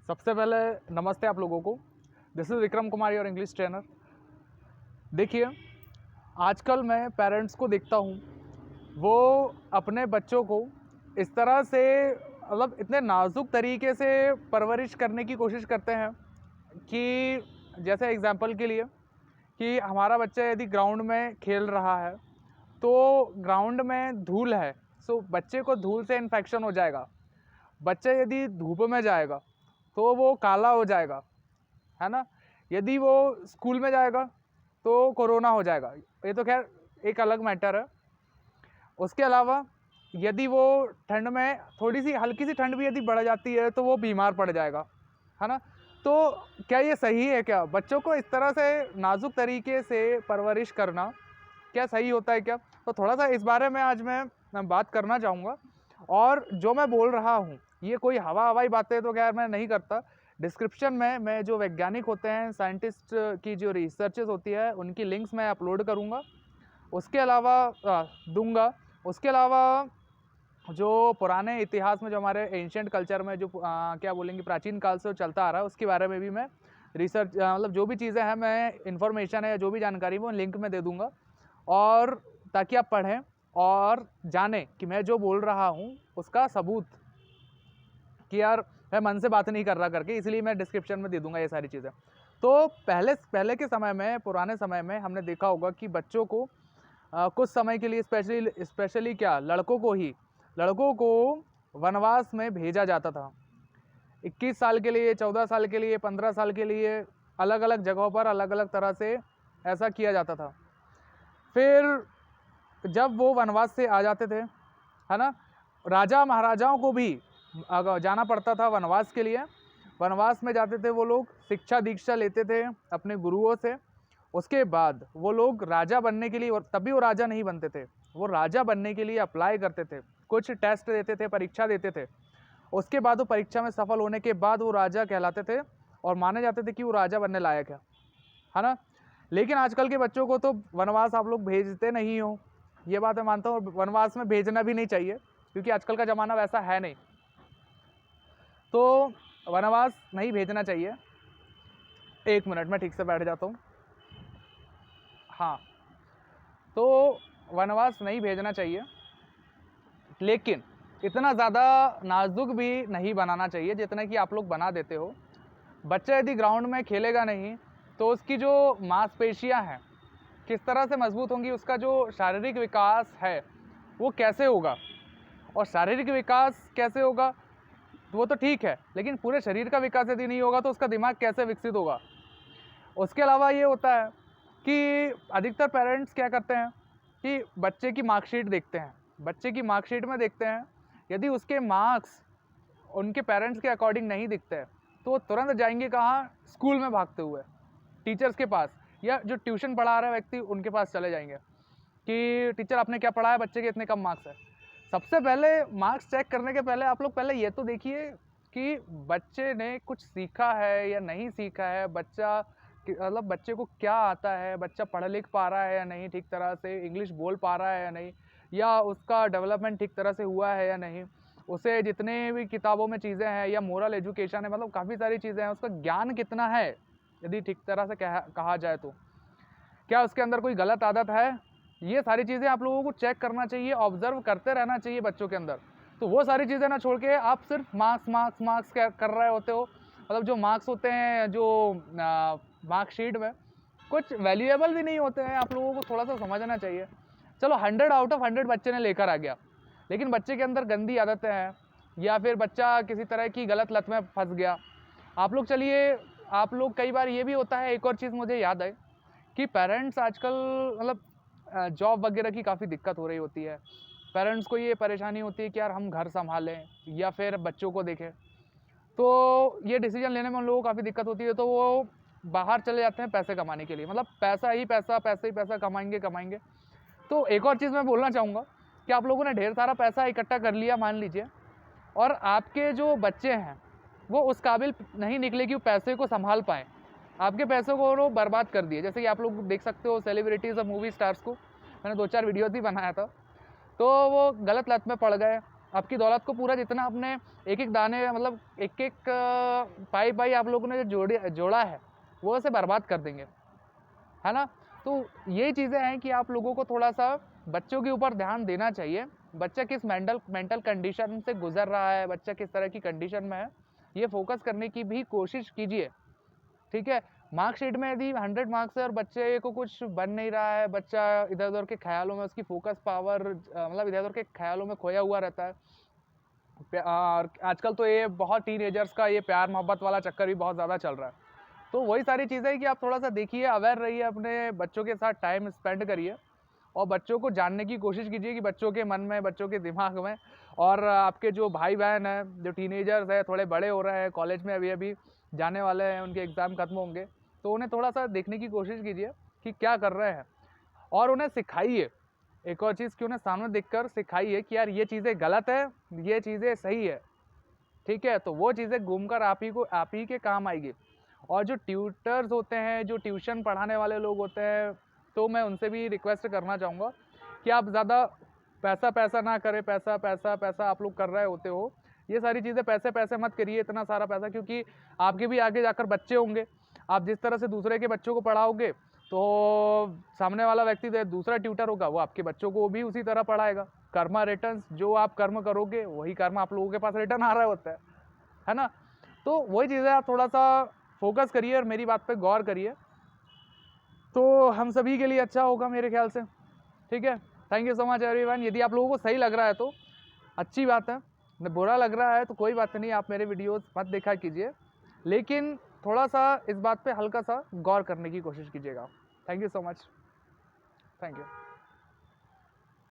सबसे पहले नमस्ते आप लोगों को। This is Vikram Kumar, your English trainer. देखिए, आजकल मैं पेरेंट्स को देखता हूँ, वो अपने बच्चों को इस तरह से मतलब इतने नाजुक तरीके से परवरिश करने की कोशिश करते हैं कि जैसे एग्जांपल के लिए कि हमारा बच्चा यदि ग्राउंड में खेल रहा है तो ग्राउंड में धूल है, सो बच्चे को धूल से इन्फेक्शन हो जाएगा। बच्चा यदि धूप में जाएगा तो वो काला हो जाएगा, है ना। यदि वो स्कूल में जाएगा तो कोरोना हो जाएगा। ये तो खैर एक अलग मैटर है। उसके अलावा यदि वो ठंड में थोड़ी सी हल्की सी ठंड भी यदि बढ़ जाती है तो वो बीमार पड़ जाएगा, है ना। तो क्या ये सही है? क्या बच्चों को इस तरह से नाजुक तरीके से परवरिश करना क्या सही होता है क्या? तो थोड़ा सा इस बारे में आज मैं बात करना चाहूँगा। और जो मैं बोल रहा हूँ ये कोई हवाई बातें तो खैर मैं नहीं करता। डिस्क्रिप्शन में मैं जो वैज्ञानिक होते हैं, साइंटिस्ट की जो रिसर्चेस होती है, उनकी लिंक्स मैं अपलोड करूँगा, उसके अलावा दूंगा। उसके अलावा जो पुराने इतिहास में, जो हमारे एंशिएंट कल्चर में जो क्या बोलेंगे, प्राचीन काल से चलता आ रहा है, उसके बारे में भी मैं रिसर्च मतलब जो भी चीज़ें हैं, मैं इन्फॉर्मेशन है या जो भी जानकारी वो लिंक में दे दूँगा, और ताकि आप पढ़ें और जानें कि मैं जो बोल रहा हूँ उसका सबूत, कि यार मैं मन से बात नहीं कर रहा करके, इसलिए मैं डिस्क्रिप्शन में दे दूंगा ये सारी चीज़ें। तो पहले के समय में, पुराने समय में हमने देखा होगा कि बच्चों को कुछ समय के लिए स्पेशली क्या, लड़कों को वनवास में भेजा जाता था। 21 साल के लिए, 14 साल के लिए, 15 साल के लिए, अलग अलग जगहों पर अलग अलग तरह से ऐसा किया जाता था। फिर जब वो वनवास से आ जाते थे, है ना, राजा महाराजाओं को भी जाना पड़ता था वनवास के लिए। वनवास में जाते थे वो लोग, शिक्षा दीक्षा लेते थे अपने गुरुओं से। उसके बाद वो लोग राजा बनने के लिए, और तभी वो राजा नहीं बनते थे, वो राजा बनने के लिए अप्लाई करते थे, कुछ टेस्ट देते थे, परीक्षा देते थे। उसके बाद वो परीक्षा में सफल होने के बाद वो राजा कहलाते थे और माने जाते थे कि वो राजा बनने लायक है ना। लेकिन आजकल के बच्चों को तो वनवास आप लोग भेजते नहीं हो, ये बात मैं मानता हूँ। वनवास में भेजना भी नहीं चाहिए, क्योंकि आजकल का ज़माना वैसा है नहीं। तो वनवास नहीं भेजना चाहिए। एक मिनट में ठीक से बैठ जाता हूँ। हाँ, तो वनवास नहीं भेजना चाहिए, लेकिन इतना ज़्यादा नाजुक भी नहीं बनाना चाहिए जितना कि आप लोग बना देते हो। बच्चा यदि ग्राउंड में खेलेगा नहीं तो उसकी जो मांसपेशियां हैं किस तरह से मजबूत होंगी, उसका जो शारीरिक विकास है वो कैसे होगा, और शारीरिक विकास कैसे होगा वो तो ठीक है, लेकिन पूरे शरीर का विकास यदि नहीं होगा तो उसका दिमाग कैसे विकसित होगा। उसके अलावा ये होता है कि अधिकतर पेरेंट्स क्या करते हैं कि बच्चे की मार्कशीट देखते हैं, बच्चे की मार्कशीट में देखते हैं, यदि उसके मार्क्स उनके पेरेंट्स के अकॉर्डिंग नहीं दिखते हैं तो वो तुरंत जाएंगे कहाँ, स्कूल में भागते हुए टीचर्स के पास, या जो ट्यूशन पढ़ा रहा है व्यक्ति उनके पास चले जाएंगे कि टीचर आपने क्या पढ़ाया, बच्चे के इतने कम मार्क्स है। सबसे पहले मार्क्स चेक करने के पहले आप लोग पहले ये तो देखिए कि बच्चे ने कुछ सीखा है या नहीं सीखा है, बच्चा मतलब बच्चे को क्या आता है, बच्चा पढ़ लिख पा रहा है या नहीं ठीक तरह से, इंग्लिश बोल पा रहा है या नहीं, या उसका डेवलपमेंट ठीक तरह से हुआ है या नहीं, उसे जितने भी किताबों में चीज़ें हैं या मोरल एजुकेशन है, मतलब काफ़ी सारी चीज़ें हैं, उसका ज्ञान कितना है यदि ठीक तरह से कहा जाए तो, क्या उसके अंदर कोई गलत आदत है, ये सारी चीज़ें आप लोगों को चेक करना चाहिए, ऑब्जर्व करते रहना चाहिए बच्चों के अंदर। तो वो सारी चीज़ें ना छोड़ के आप सिर्फ मार्क्स कर रहे होते हो, मतलब जो मार्क्स होते हैं जो मार्कशीट में कुछ वैल्यूएबल भी नहीं होते हैं, आप लोगों को थोड़ा सा समझना चाहिए। चलो 100 आउट ऑफ 100 बच्चे ने लेकर आ गया, लेकिन बच्चे के अंदर गंदी आदतें हैं या फिर बच्चा किसी तरह की गलत लत में फंस गया, आप लोग चलिए, आप लोग कई बार ये भी होता है, एक और चीज़ मुझे याद है कि पेरेंट्स आजकल मतलब जॉब वगैरह की काफ़ी दिक्कत हो रही होती है, पेरेंट्स को ये परेशानी होती है कि यार हम घर संभालें या फिर बच्चों को देखें, तो ये डिसीजन लेने में उन लोगों को काफ़ी दिक्कत होती है, तो वो बाहर चले जाते हैं पैसे कमाने के लिए, मतलब पैसा ही पैसा कमाएंगे। तो एक और चीज़ मैं बोलना चाहूँगा कि आप लोगों ने ढेर सारा पैसा इकट्ठा कर लिया मान लीजिए, और आपके जो बच्चे हैं वो उस काबिल नहीं निकले कि वो पैसे को संभाल पाएँ, आपके पैसों को वो बर्बाद कर दिए। जैसे कि आप लोग देख सकते हो सेलिब्रिटीज़ और मूवी स्टार्स को, मैंने 2-4 वीडियोज़ भी बनाया था, तो वो गलत लत में पड़ गए, आपकी दौलत को पूरा जितना आपने एक एक दाने मतलब एक एक पाई आप लोगों ने जो जोड़ा है वो ऐसे बर्बाद कर देंगे, है ना। तो ये चीज़ें हैं कि आप लोगों को थोड़ा सा बच्चों के ऊपर ध्यान देना चाहिए। बच्चा किस मेंटल कंडीशन से गुजर रहा है, बच्चा किस तरह की कंडीशन में है, ये फोकस करने की भी कोशिश कीजिए, ठीक है। मार्कशीट में यदि 100 मार्क्स है और बच्चे को कुछ बन नहीं रहा है, बच्चा इधर उधर के ख्यालों में, उसकी फोकस पावर मतलब इधर उधर के ख्यालों में खोया हुआ रहता है। और आजकल तो ये बहुत टीनेजर्स का ये प्यार मोहब्बत वाला चक्कर भी बहुत ज़्यादा चल रहा है। तो वही सारी चीज़ें हैं कि आप थोड़ा सा देखिए, अवेयर रहिए, अपने बच्चों के साथ टाइम स्पेंड करिए और बच्चों को जानने की कोशिश कीजिए कि बच्चों के मन में, बच्चों के दिमाग में, और आपके जो भाई बहन हैं, जो टीनेजर्स हैं, थोड़े बड़े हो रहे हैं, कॉलेज में अभी अभी जाने वाले हैं, उनके एग्ज़ाम खत्म होंगे, तो उन्हें थोड़ा सा देखने की कोशिश कीजिए कि क्या कर रहे हैं, और उन्हें सिखाइए। एक और चीज़ कि उन्हें सामने देखकर सिखाइए कि यार ये चीज़ें गलत है, ये चीज़ें सही है, ठीक है। तो वो चीज़ें घूमकर आप ही के काम आएगी। और जो ट्यूटर्स होते हैं, जो ट्यूशन पढ़ाने वाले लोग होते हैं, तो मैं उनसे भी रिक्वेस्ट करना चाहूँगा कि आप ज़्यादा पैसा ना करें। पैसा आप लोग कर रहे होते हो, ये सारी चीज़ें पैसे मत करिए, इतना सारा पैसा, क्योंकि आपके भी आगे जाकर बच्चे होंगे। आप जिस तरह से दूसरे के बच्चों को पढ़ाओगे, तो सामने वाला व्यक्ति दूसरा ट्यूटर होगा, वो आपके बच्चों को भी उसी तरह पढ़ाएगा। कर्मा रिटर्न्स, जो आप कर्म करोगे वही कर्म आप लोगों के पास रिटर्न आ रहा होता है ना। तो वही चीज़ें आप थोड़ा सा फोकस करिए और मेरी बात पे गौर करिए, तो हम सभी के लिए अच्छा होगा मेरे ख्याल से, ठीक है। Thank you so much everyone. यदि आप लोगों को सही लग रहा है तो अच्छी बात है, बुरा लग रहा है तो कोई बात नहीं, आप मेरे वीडियोस मत देखा कीजिए, लेकिन थोड़ा सा इस बात पे हल्का सा गौर करने की कोशिश कीजिएगा। Thank you so much, thank you.